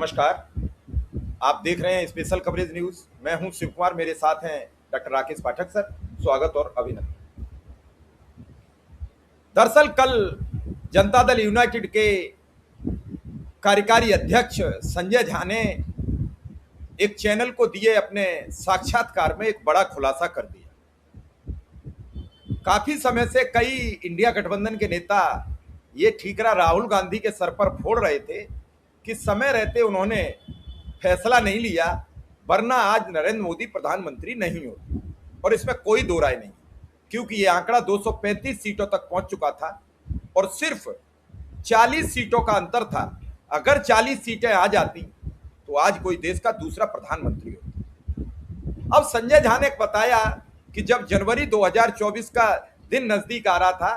नमस्कार। आप देख रहे हैं स्पेशल कवरेज न्यूज़। मैं हूं शिव कुमार, मेरे साथ हैं डॉक्टर राकेश पाठक सर। स्वागत और अभिनंदन। दरअसल कल जनता दल यूनाइटेड के कार्यकारी अध्यक्ष संजय झा ने एक चैनल को दिए अपने साक्षात्कार में एक बड़ा खुलासा कर दिया। काफी समय से कई इंडिया गठबंधन के नेता ये ठीकरा राहुल गांधी के सर पर फोड़ रहे थे कि समय रहते उन्होंने फैसला नहीं लिया, वरना आज नरेंद्र मोदी प्रधानमंत्री नहीं होते। और इसमें कोई दो राय नहीं, क्योंकि ये आंकड़ा 235 सीटों तक पहुंच चुका था और सिर्फ 40 सीटों का अंतर था। अगर 40 सीटें आ जाती तो आज कोई देश का दूसरा प्रधानमंत्री होता। अब संजय झा ने बताया कि जब जनवरी 2024 का दिन नजदीक आ रहा था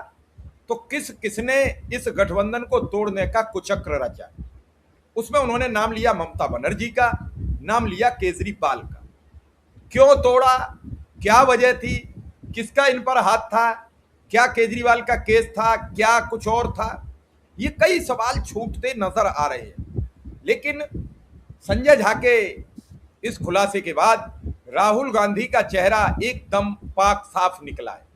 तो किसने इस गठबंधन को तोड़ने का कुचक्र रचा। उसमें उन्होंने नाम लिया ममता बनर्जी का, नाम लिया केजरीवाल का। क्यों तोड़ा, क्या वजह थी, किसका इन पर हाथ था, क्या केजरीवाल का केस था, क्या कुछ और था, ये कई सवाल छूटते नजर आ रहे हैं। लेकिन संजय झा के इस खुलासे के बाद राहुल गांधी का चेहरा एकदम पाक साफ निकला है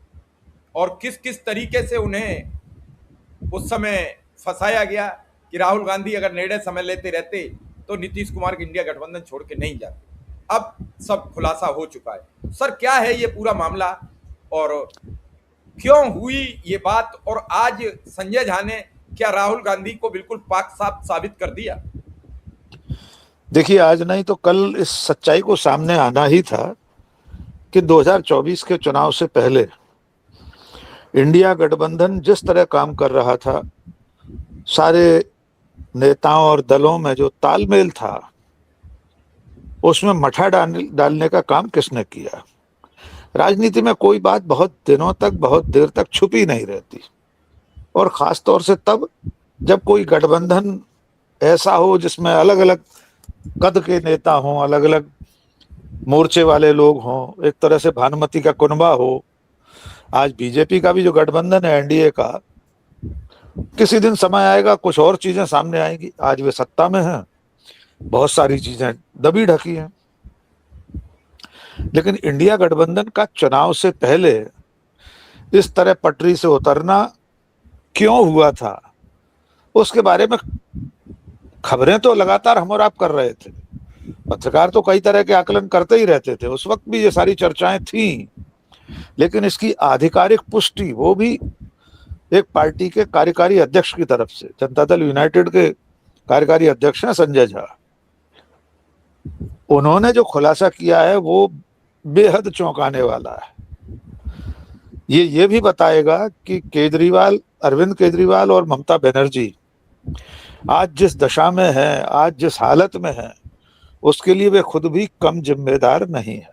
और किस किस तरीके से उन्हें उस समय फंसाया गया कि राहुल गांधी अगर निर्णय समय लेते रहते तो नीतीश कुमार के इंडिया गठबंधन छोड़ के नहीं जाते। अब सब खुलासा हो चुका है। सर, क्या है ये पूरा मामला और क्यों हुई ये बात, और आज संजय झा ने क्या राहुल गांधी को बिल्कुल पाक साफ साबित कर दिया? देखिए, आज नहीं तो कल इस सच्चाई को सामने आना ही था कि 2024 के चुनाव से पहले इंडिया गठबंधन जिस तरह काम कर रहा था, सारे नेताओं और दलों में जो तालमेल था, उसमें मठा डालने का काम किसने किया। राजनीति में कोई बात बहुत दिनों तक, बहुत देर तक छुपी नहीं रहती, और खास तौर से तब जब कोई गठबंधन ऐसा हो जिसमें अलग अलग कद के नेता हों, अलग अलग मोर्चे वाले लोग हों, एक तरह से भानुमति का कुनबा हो। आज बीजेपी का भी जो गठबंधन है एनडीए का, किसी दिन समय आएगा कुछ और चीजें सामने आएंगी। आज वे सत्ता में हैं, बहुत सारी चीजें दबी ढकी हैं, लेकिन इंडिया गठबंधन का चुनाव से पहले इस तरह पटरी से उतरना क्यों हुआ था, उसके बारे में खबरें तो लगातार हम और आप कर रहे थे, पत्रकार तो कई तरह के आकलन करते ही रहते थे, उस वक्त भी ये सारी चर्चाएं थीं, लेकिन इसकी आधिकारिक पुष्टि वो भी एक पार्टी के कार्यकारी अध्यक्ष की तरफ से, जनता दल यूनाइटेड के कार्यकारी अध्यक्ष हैं संजय झा। उन्होंने जो खुलासा किया है वो बेहद चौंकाने वाला है। ये भी बताएगा कि अरविंद केजरीवाल और ममता बनर्जी आज जिस दशा में है, आज जिस हालत में है, उसके लिए वे खुद भी कम जिम्मेदार नहीं है।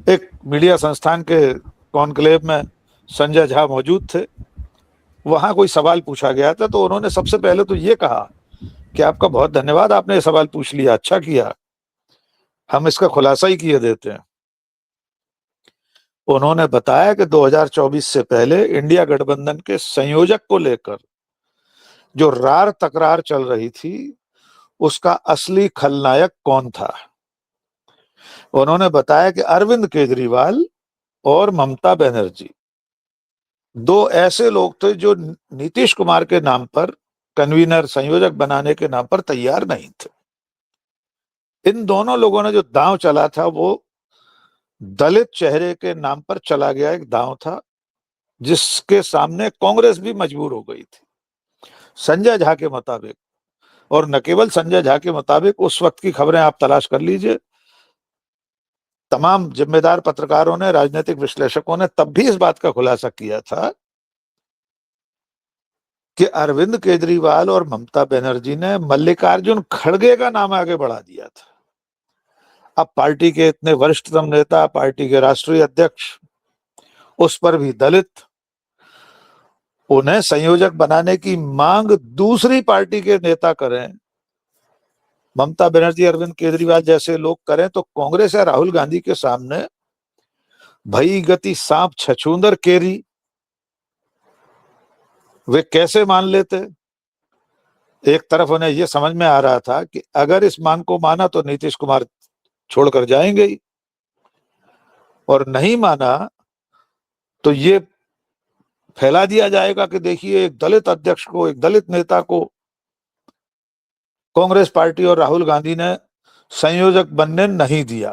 एक मीडिया संस्थान के कॉन्क्लेव में संजय झा मौजूद थे, वहां कोई सवाल पूछा गया था तो उन्होंने सबसे पहले तो ये कहा कि आपका बहुत धन्यवाद, आपने ये सवाल पूछ लिया, अच्छा किया, हम इसका खुलासा ही किए देते हैं। उन्होंने बताया कि 2024 से पहले इंडिया गठबंधन के संयोजक को लेकर जो रार तकरार चल रही थी, उसका असली खलनायक कौन था। उन्होंने बताया कि अरविंद केजरीवाल और ममता बनर्जी दो ऐसे लोग थे जो नीतीश कुमार के नाम पर, कन्वीनर, संयोजक बनाने के नाम पर तैयार नहीं थे। इन दोनों लोगों ने जो दांव चला था वो दलित चेहरे के नाम पर चला गया, एक दांव था जिसके सामने कांग्रेस भी मजबूर हो गई थी। संजय झा के मुताबिक, और न केवल संजय झा के मुताबिक, उस वक्त की खबरें आप तलाश कर लीजिए, तमाम जिम्मेदार पत्रकारों ने, राजनीतिक विश्लेषकों ने तब भी इस बात का खुलासा किया था कि अरविंद केजरीवाल और ममता बनर्जी ने मल्लिकार्जुन खड़गे का नाम आगे बढ़ा दिया था। अब पार्टी के इतने वरिष्ठतम नेता, पार्टी के राष्ट्रीय अध्यक्ष, उस पर भी दलित, उन्हें संयोजक बनाने की मांग दूसरी पार्टी के नेता करें, ममता बनर्जी, अरविंद केजरीवाल जैसे लोग करें, तो कांग्रेस या राहुल गांधी के सामने भई गति सांप छछूंदर केरी, वे कैसे मान लेते। एक तरफ उन्हें यह समझ में आ रहा था कि अगर इस मांग को माना तो नीतीश कुमार छोड़कर जाएंगे ही, और नहीं माना तो ये फैला दिया जाएगा कि देखिए एक दलित अध्यक्ष को, एक दलित नेता को कांग्रेस पार्टी और राहुल गांधी ने संयोजक बनने नहीं दिया।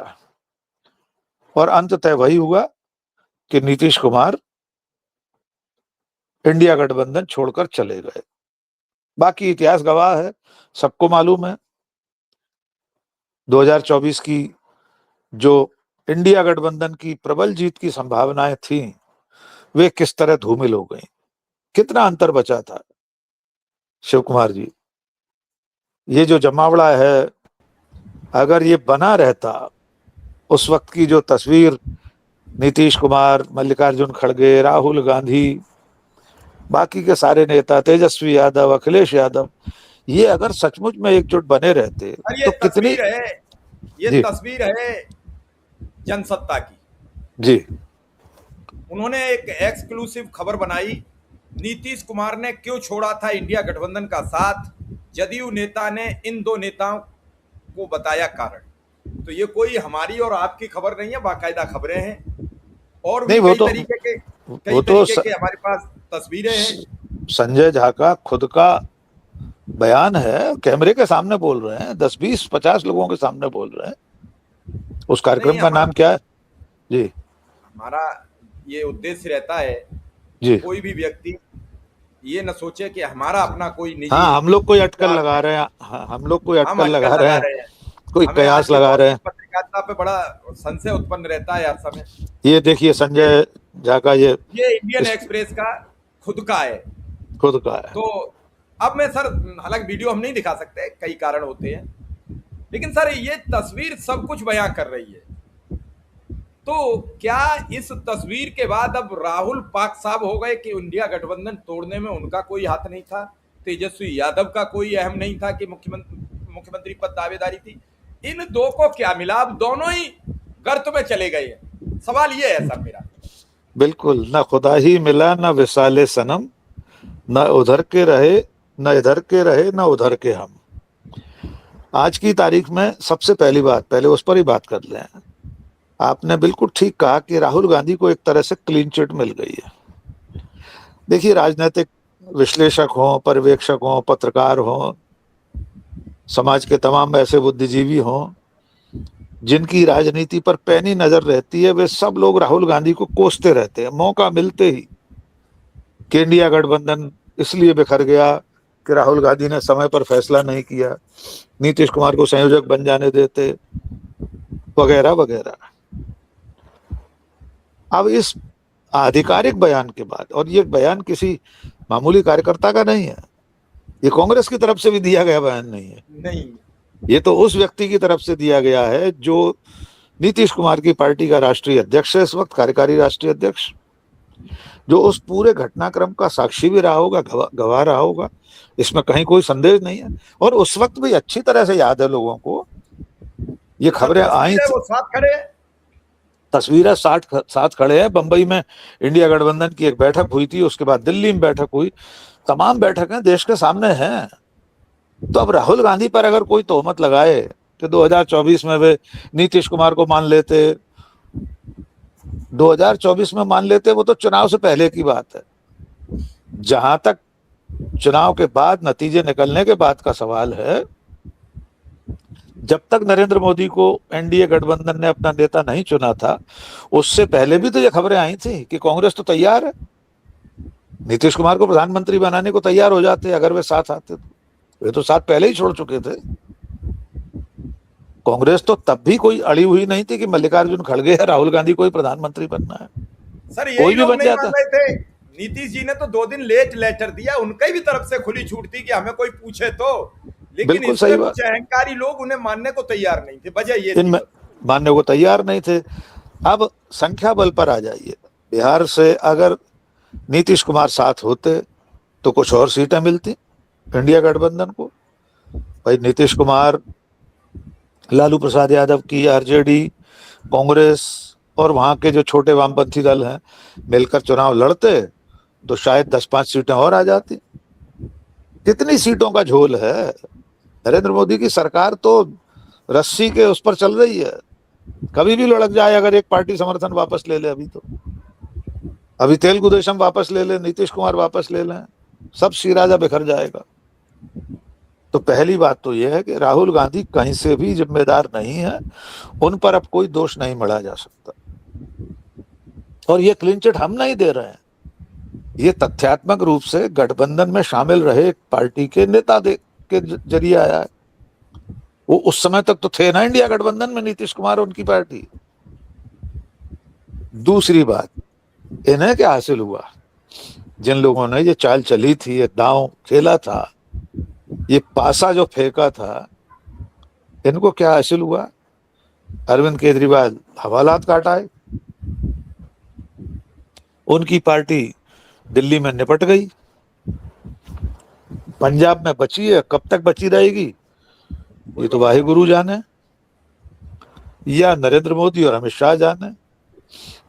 और अंततः वही हुआ कि नीतीश कुमार इंडिया गठबंधन छोड़कर चले गए। बाकी इतिहास गवाह है, सबको मालूम है 2024 की जो इंडिया गठबंधन की प्रबल जीत की संभावनाएं थी वे किस तरह धूमिल हो गई। कितना अंतर बचा था शिव कुमार जी। ये जो जमावड़ा है, अगर ये बना रहता, उस वक्त की जो तस्वीर नीतीश कुमार, मल्लिकार्जुन खड़गे, राहुल गांधी, बाकी के सारे नेता, तेजस्वी यादव, अखिलेश यादव, ये अगर सचमुच में एकजुट बने रहते और ये तो कितनी तस्वीर है, ये जी तस्वीर है जनसत्ता की। जी उन्होंने एक एक्सक्लूसिव खबर बनाई, नीतीश कुमार ने क्यों छोड़ा था इंडिया गठबंधन का साथ। जदयू नेता ने इन दो नेताओं को बताया कारण। तो ये कोई हमारी और आपकी खबर नहीं है, बाकायदा खबरें हैं और भी नहीं, कई तरीके के हमारे पास तस्वीरें हैं। संजय झा का खुद का बयान है, कैमरे के सामने बोल रहे हैं, 10 20 50 लोगों के सामने बोल रहे हैं। उस कार्यक्रम का नाम क्या है जी? हमारा ये उद्देश्य रहता है जी, कोई भी व्यक्ति ये न सोचे कि हमारा अपना कोई निजी, हाँ, हम लोग कोई अटकल लगा रहे हैं, हाँ, हम लोग कोई अटकल लगा रहे हैं, कोई कयास लगा रहे हैं। पत्रकारिता पे बड़ा संशय उत्पन्न रहता है हर समय। ये देखिए संजय झा का ये इंडियन एक्सप्रेस का खुद का है। तो अब मैं सर, हालांकि वीडियो हम नहीं दिखा सकते, कई कारण होते हैं, लेकिन सर ये तस्वीर सब कुछ बयां कर रही है। तो क्या इस तस्वीर के बाद अब राहुल पाक साहब हो गए कि इंडिया गठबंधन तोड़ने में उनका कोई हाथ नहीं था, तेजस्वी यादव का कोई अहम नहीं था कि मुख्यमंत्री पद दावेदारी थी। इन दो को क्या मिला? अब दोनों ही गर्त में चले गए हैं। सवाल ये है सर मेरा। बिल्कुल, न खुदा ही मिला न विसाले सनम, न उधर के रहे न इधर के रहे न उधर के हम। आज की तारीख में सबसे पहली बात, पहले उस पर ही बात कर लें। आपने बिल्कुल ठीक कहा कि राहुल गांधी को एक तरह से क्लीन चिट मिल गई है। देखिए, राजनीतिक विश्लेषक हों, पर्यवेक्षक हों, पत्रकार हों, समाज के तमाम ऐसे बुद्धिजीवी हों जिनकी राजनीति पर पैनी नजर रहती है, वे सब लोग राहुल गांधी को कोसते रहते हैं मौका मिलते ही कि इंडिया गठबंधन इसलिए बिखर गया कि राहुल गांधी ने समय पर फैसला नहीं किया, नीतीश कुमार को संयोजक बन जाने देते, वगैरह वगैरह। अब इस आधिकारिक बयान के बाद, और ये बयान किसी मामूली कार्यकर्ता का नहीं है, ये कांग्रेस की तरफ से भी दिया गया बयान नहीं है, नहीं, ये तो उस व्यक्ति की तरफ से दिया गया है जो नीतीश कुमार की पार्टी का राष्ट्रीय अध्यक्ष है इस वक्त, कार्यकारी राष्ट्रीय अध्यक्ष, जो उस पूरे घटनाक्रम का साक्षी भी रहा होगा, गवाह रहा होगा, इसमें कहीं कोई संदेह नहीं है। और उस वक्त भी अच्छी तरह से याद है लोगों को, ये खबरें आई थी, वो साथ खड़े, तस्वीरें साथ खड़े हैं। बंबई में इंडिया गठबंधन की एक बैठक हुई थी, उसके बाद दिल्ली में बैठक हुई, तमाम बैठकें देश के सामने हैं। तो अब राहुल गांधी पर अगर कोई तोहमत लगाए कि 2024 में वे नीतीश कुमार को मान लेते, 2024 में मान लेते, वो तो चुनाव से पहले की बात है। जहां तक चुनाव के बाद नतीजे निकलने के बाद का सवाल है, जब तक नरेंद्र मोदी को एनडीए गठबंधन ने अपना नेता नहीं चुना था, उससे पहले भी तो ये खबरें आई थी कि कांग्रेस तो तैयार है, नीतीश कुमार को प्रधानमंत्री बनाने को तैयार हो जाते अगर वे साथ आते। तो वे तो साथ पहले ही छोड़ चुके थे। कांग्रेस तो तब भी कोई अड़ी हुई नहीं थी कि मल्लिकार्जुन खड़गे या राहुल गांधी को ही प्रधानमंत्री बनना है, सर कोई भी बन जाता। नीतीश जी ने तो 2 दिन लेट लेटर दिया, उनकी भी तरफ से खुली छूट थी कि हमें कोई पूछे तो, लेकिन इसमें कुछ अहंकारी लोग उन्हें मानने को तैयार नहीं थे। वजह ये थी, मानने को तैयार नहीं थे। अब संख्या बल पर आ जाइए, बिहार से अगर नीतीश कुमार साथ होते तो कुछ और सीटें मिलती इंडिया गठबंधन को। भाई नीतीश कुमार, लालू प्रसाद यादव की आरजेडी, कांग्रेस और वहां के जो छोटे वामपंथी दल हैं मिलकर चुनाव लड़ते तो शायद 10-5 सीटें और आ जाती। कितनी सीटों का झोल है। नरेंद्र मोदी की सरकार तो रस्सी के उस पर चल रही है, कभी भी लुढ़क जाए अगर एक पार्टी समर्थन वापस ले ले। अभी तेलुगु देशम वापस ले ले, नीतीश कुमार वापस ले लें, सब शिराजा बिखर जाएगा। तो पहली बात तो यह है कि राहुल गांधी कहीं से भी जिम्मेदार नहीं है, उन पर अब कोई दोष नहीं मढ़ा जा सकता। और ये क्लीन चिट हम नहीं दे रहे हैं, ये तथ्यात्मक रूप से गठबंधन में शामिल रहे एक पार्टी के नेता के जरिए आया है। वो उस समय तक तो थे ना इंडिया गठबंधन में, नीतीश कुमार और उनकी पार्टी। दूसरी बात, इन्हें क्या हासिल हुआ? जिन लोगों ने ये चाल चली थी, ये दांव खेला था, ये पासा जो फेंका था, इनको क्या हासिल हुआ? अरविंद केजरीवाल हवालात काटाए, उनकी पार्टी दिल्ली में निपट गई, पंजाब में बची है, कब तक बची रहेगी ये तो वाहे गुरु जाने, या नरेंद्र मोदी और अमित शाह जाने।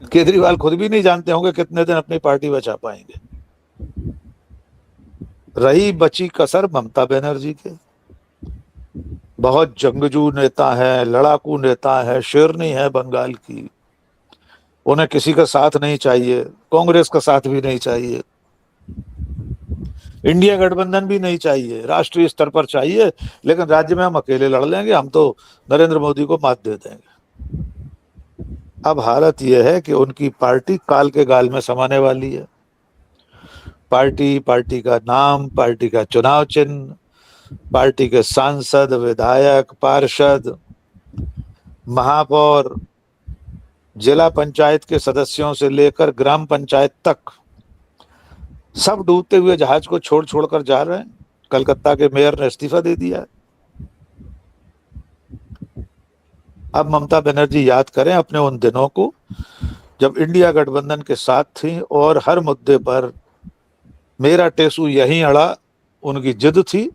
केजरीवाल खुद भी नहीं जानते होंगे कितने दिन अपनी पार्टी बचा पाएंगे। रही बची कसर ममता बनर्जी के, बहुत जंगजू नेता है, लड़ाकू नेता है, शेरनी है बंगाल की, उन्हें किसी का साथ नहीं चाहिए, कांग्रेस का साथ भी नहीं चाहिए, इंडिया गठबंधन भी नहीं चाहिए, राष्ट्रीय स्तर पर चाहिए, लेकिन राज्य में हम अकेले लड़ लेंगे, हम तो नरेंद्र मोदी को मात दे देंगे। अब हालत यह है कि उनकी पार्टी काल के गाल में समाने वाली है। पार्टी का नाम, पार्टी का चुनाव चिन्ह, पार्टी के सांसद, विधायक, पार्षद, महापौर, जिला पंचायत के सदस्यों से लेकर ग्राम पंचायत तक सब डूबते हुए जहाज को छोड़ छोड़कर जा रहे हैं। कलकत्ता के मेयर ने इस्तीफा दे दिया। अब ममता बनर्जी याद करें अपने उन दिनों को जब इंडिया गठबंधन के साथ थी और हर मुद्दे पर मेरा टेसू यहीं अड़ा उनकी जिद थी,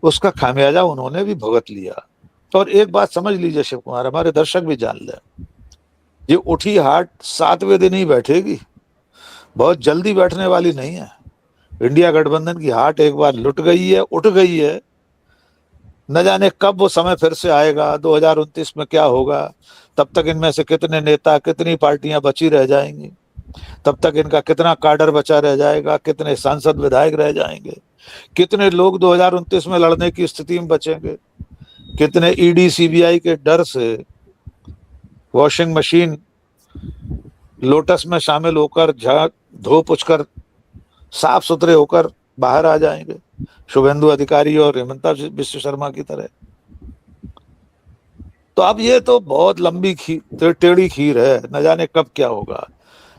उसका खामियाजा उन्होंने भी भुगत लिया। और एक बात समझ लीजिए शिव कुमार, हमारे दर्शक भी जान लें, ये उठी हाट 7वें दिन ही बैठेगी, बहुत जल्दी बैठने वाली नहीं है। इंडिया गठबंधन की हाट एक बार लुट गई है, उठ गई है, न जाने कब वो समय फिर से आएगा, 2029 में क्या होगा, तब तक इनमें से कितने नेता, कितनी पार्टियां बची रह जाएंगी, तब तक इनका कितना काडर बचा रह जाएगा, कितने सांसद विधायक रह जाएंगे, कितने लोग 2029 में लड़ने की स्थिति में बचेंगे, कितने ईडी सीबीआई के डर से वॉशिंग मशीन लोटस में शामिल होकर धो पुछकर साफ सुथरे होकर बाहर आ जाएंगे, शुभेंदु अधिकारी और हेमंता विश्व शर्मा की तरह। तो अब ये तो बहुत लंबी टेढ़ी खीर है, न जाने कब क्या होगा।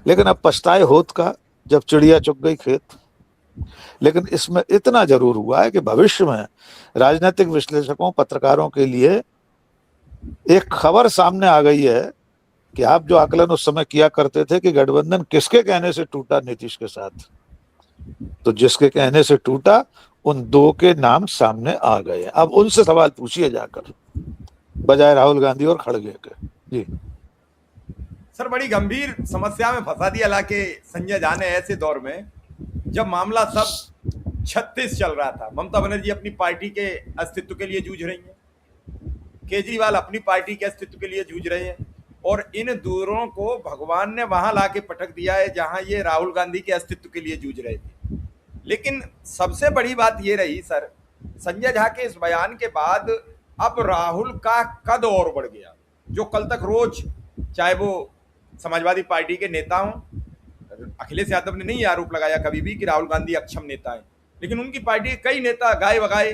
लेकिन अब पछताए होत का जब चिड़िया चुग गई खेत। लेकिन इसमें इतना जरूर हुआ है कि भविष्य में राजनीतिक विश्लेषकों, पत्रकारों के लिए एक खबर सामने आ गई है कि आप जो आकलन उस समय किया करते थे कि गठबंधन किसके कहने से टूटा नीतीश के साथ, तो जिसके कहने से टूटा उन दो के नाम सामने आ गए। अब उनसे सवाल पूछिए जाकर, बजाय राहुल गांधी और खड़गे के। जी सर, बड़ी गंभीर समस्या में फंसा दिया लाके संजय झा ने ऐसे दौर में जब मामला सब 36 चल रहा था। ममता बनर्जी अपनी पार्टी के अस्तित्व के लिए जूझ रही हैं, केजरीवाल अपनी पार्टी के अस्तित्व के लिए जूझ रहे हैं, और इन दोनों को भगवान ने वहां लाके पटक दिया है जहां ये राहुल गांधी के अस्तित्व के लिए जूझ रहे थे। लेकिन सबसे बड़ी बात ये रही सर, संजय झा के इस बयान के बाद अब राहुल का कद और बढ़ गया। जो कल तक रोज, चाहे वो समाजवादी पार्टी के नेता हों, अखिलेश यादव ने नहीं आरोप लगाया कभी भी कि राहुल गांधी अक्षम नेता है, लेकिन उनकी पार्टी के कई नेता गाए बगाए,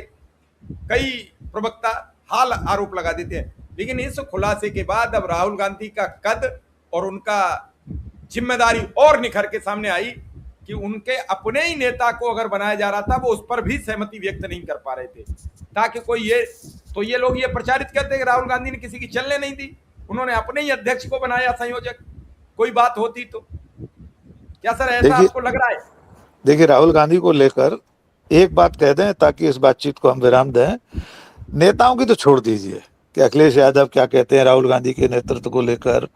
कई प्रवक्ता हाल आरोप लगा देते हैं। लेकिन इस खुलासे के बाद अब राहुल गांधी का कद और उनका जिम्मेदारी और निखर के सामने आई कि उनके अपने ही नेता को अगर बनाया जा रहा था, वो उस पर भी सहमति व्यक्त नहीं कर पा रहे थे, ताकि कोई ये लोग ये प्रचारित करते कि राहुल गांधी ने किसी की चलने नहीं दी, उन्होंने अपने ही अध्यक्ष को बनाया संयोजक, कोई बात होती तो। क्या सर ऐसा आपको लग रहा है? देखिए, राहुल गांधी को लेकर एक बात कह दें ताकि इस बातचीत को हम विराम दें। नेताओं की तो छोड़ दीजिए कि अखिलेश यादव क्या कहते हैं राहुल गांधी के नेतृत्व को लेकर,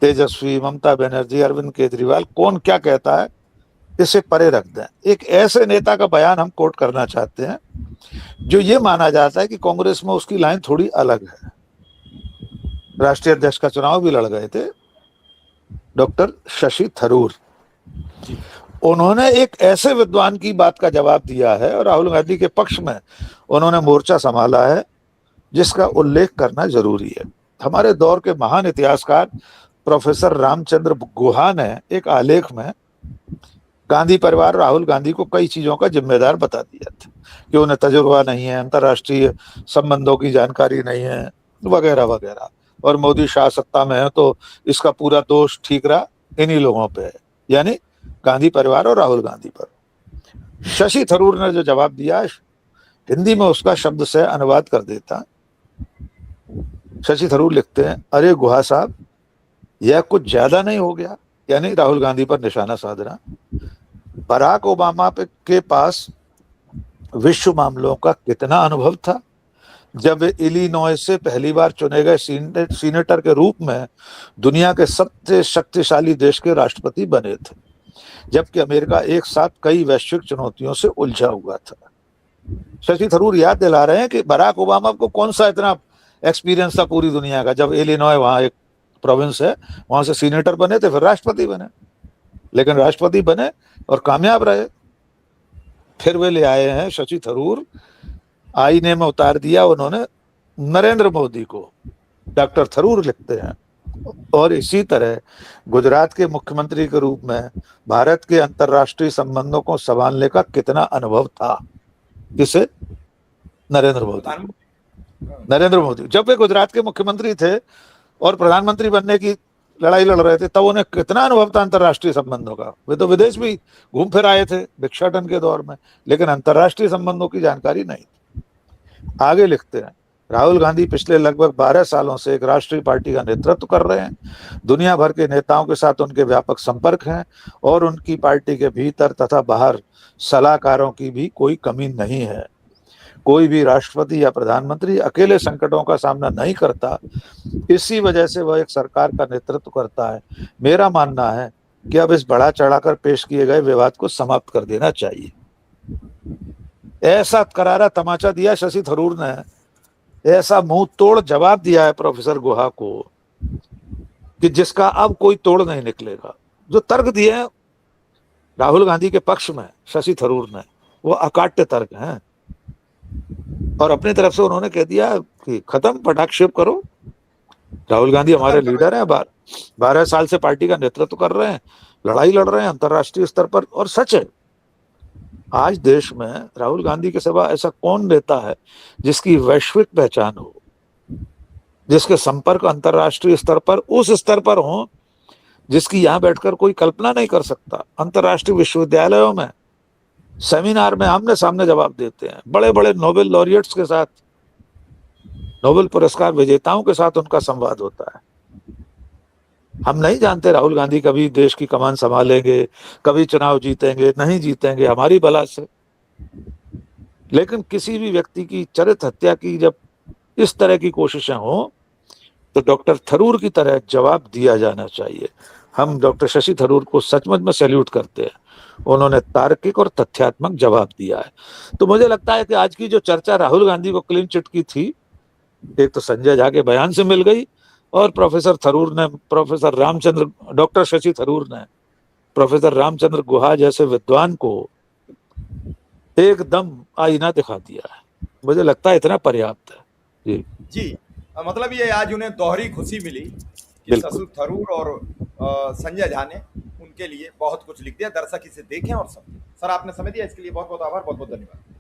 तेजस्वी, ममता बनर्जी, अरविंद केजरीवाल, कौन क्या कहता है, इसे परे रख दें। एक ऐसे नेता का बयान हम कोट करना चाहते हैं जो ये माना जाता है कि कांग्रेस में उसकी लाइन थोड़ी अलग है। राष्ट्रीय अध्यक्ष का चुनाव भी लड़ गए थे डॉक्टर शशि थरूर। जी। उन्होंने एक ऐसे विद्वान की बात का जवाब दिया है और राहुल गांधी के पक्ष में उन्होंने मोर्चा संभाला है जिसका उल्लेख करना जरूरी है। हमारे दौर के महान इतिहासकार प्रोफेसर रामचंद्र गुहा ने एक आलेख में गांधी परिवार राहुल गांधी को कई चीजों का जिम्मेदार बता दिया था कि उन्हें तजुर्बा नहीं है, अंतर्राष्ट्रीय संबंधों की जानकारी नहीं है, वगैरह वगैरह। और मोदी शाह सत्ता में है तो इसका पूरा दोष ठीकरा इन्हीं लोगों पे है, यानी गांधी परिवार और राहुल गांधी पर। शशि थरूर ने जो जवाब दिया, हिंदी में उसका शब्द से अनुवाद कर देता। शशि थरूर लिखते हैं, अरे गुहा साहब, यह कुछ ज्यादा नहीं हो गया? यानी राहुल गांधी पर निशाना साधना। बराक ओबामा के पास विश्व मामलों का कितना अनुभव था जब वे इलिनॉय से पहली बार चुने गए सीनेटर के रूप में दुनिया के सबसे शक्तिशाली देश के राष्ट्रपति बने थे, जबकि अमेरिका एक साथ कई वैश्विक चुनौतियों से उलझा हुआ था। शशि थरूर याद दिला रहे हैं कि बराक ओबामा को कौन सा इतना एक्सपीरियंस था पूरी दुनिया का, जब इलिनॉय वहां एक प्रोविंस है वहां से सीनेटर बने थे, फिर राष्ट्रपति बने, लेकिन राष्ट्रपति बने और कामयाब रहे। फिर वे ले आए हैं शशि थरूर, आईने में उतार दिया उन्होंने नरेंद्र मोदी को, डॉक्टर थरूर लिखते हैं। और इसी तरह गुजरात के मुख्यमंत्री के रूप में भारत के अंतर्राष्ट्रीय संबंधों को संभालने का कितना अनुभव था, किसे? नरेंद्र मोदी। नरेंद्र मोदी जब वे गुजरात के मुख्यमंत्री थे और प्रधानमंत्री बनने की लड़ाई लड़ रहे थे, तब उन्हें कितना अनुभव था अंतर्राष्ट्रीय संबंधों का। वे तो विदेश भी घूम फिर आए थे भिक्षाटन के दौर में, लेकिन अंतर्राष्ट्रीय संबंधों की जानकारी नहीं थी। आगे लिखते हैं, राहुल गांधी पिछले लगभग 12 सालों से एक राष्ट्रीय पार्टी का नेतृत्व कर रहे हैं। दुनिया भर के नेताओं के साथ उनके व्यापक संपर्क हैं और उनकी पार्टी के भीतर तथा बाहर सलाहकारों की भी कोई कमी नहीं है। कोई भी राष्ट्रपति या प्रधानमंत्री अकेले संकटों का सामना नहीं करता, इसी वजह से वह एक सरकार का नेतृत्व करता है। मेरा मानना है कि अब इस बढ़ा चढ़ाकर पेश किए गए विवाद को समाप्त कर देना चाहिए। ऐसा करारा तमाचा दिया शशि थरूर ने, ऐसा मुंह तोड़ जवाब दिया है प्रोफेसर गुहा को कि जिसका अब कोई तोड़ नहीं निकलेगा। जो तर्क दिए हैं राहुल गांधी के पक्ष में शशि थरूर ने, वो अकाट्य तर्क हैं। और अपनी तरफ से उन्होंने कह दिया कि खत्म, पटाक्षेप करो, राहुल गांधी हमारे लीडर हैं, 12 साल से पार्टी का नेतृत्व कर रहे हैं, लड़ाई लड़ रहे हैं अंतर्राष्ट्रीय स्तर पर। और सच है, आज देश में राहुल गांधी के सिवा ऐसा कौन नेता है जिसकी वैश्विक पहचान हो, जिसके संपर्क अंतर्राष्ट्रीय स्तर पर उस स्तर पर हो जिसकी यहां बैठकर कोई कल्पना नहीं कर सकता। अंतर्राष्ट्रीय विश्वविद्यालयों में सेमिनार में आमने सामने जवाब देते हैं, बड़े बड़े नोबेल लॉरिएट्स के साथ, नोबेल पुरस्कार विजेताओं के साथ उनका संवाद होता है। हम नहीं जानते राहुल गांधी कभी देश की कमान संभालेंगे, कभी चुनाव जीतेंगे, नहीं जीतेंगे, हमारी बला से। लेकिन किसी भी व्यक्ति की चरित्र हत्या की जब इस तरह की कोशिशें हो तो डॉक्टर थरूर की तरह जवाब दिया जाना चाहिए। हम डॉक्टर शशि थरूर को सचमुच में सैल्यूट करते हैं, उन्होंने तार्किक और तथ्यात्मक जवाब दिया है। तो मुझे लगता है कि आज की जो चर्चा राहुल गांधी को क्लीन चिट की थी, एक तो संजय झा के बयान से मिल गई और डॉक्टर शशि थरूर ने प्रोफेसर रामचंद्र गुहा जैसे विद्वान को एकदम आईना दिखा दिया है। मुझे लगता है इतना पर्याप्त है। जी जी, मतलब ये आज उन्हें दोहरी खुशी मिली कि शशि थरूर और संजय झा ने उनके लिए बहुत कुछ लिख दिया। दर्शक इसे देखें और समझें। सर, आपने समय दिया इसके लिए बहुत बहुत आभार, बहुत बहुत धन्यवाद।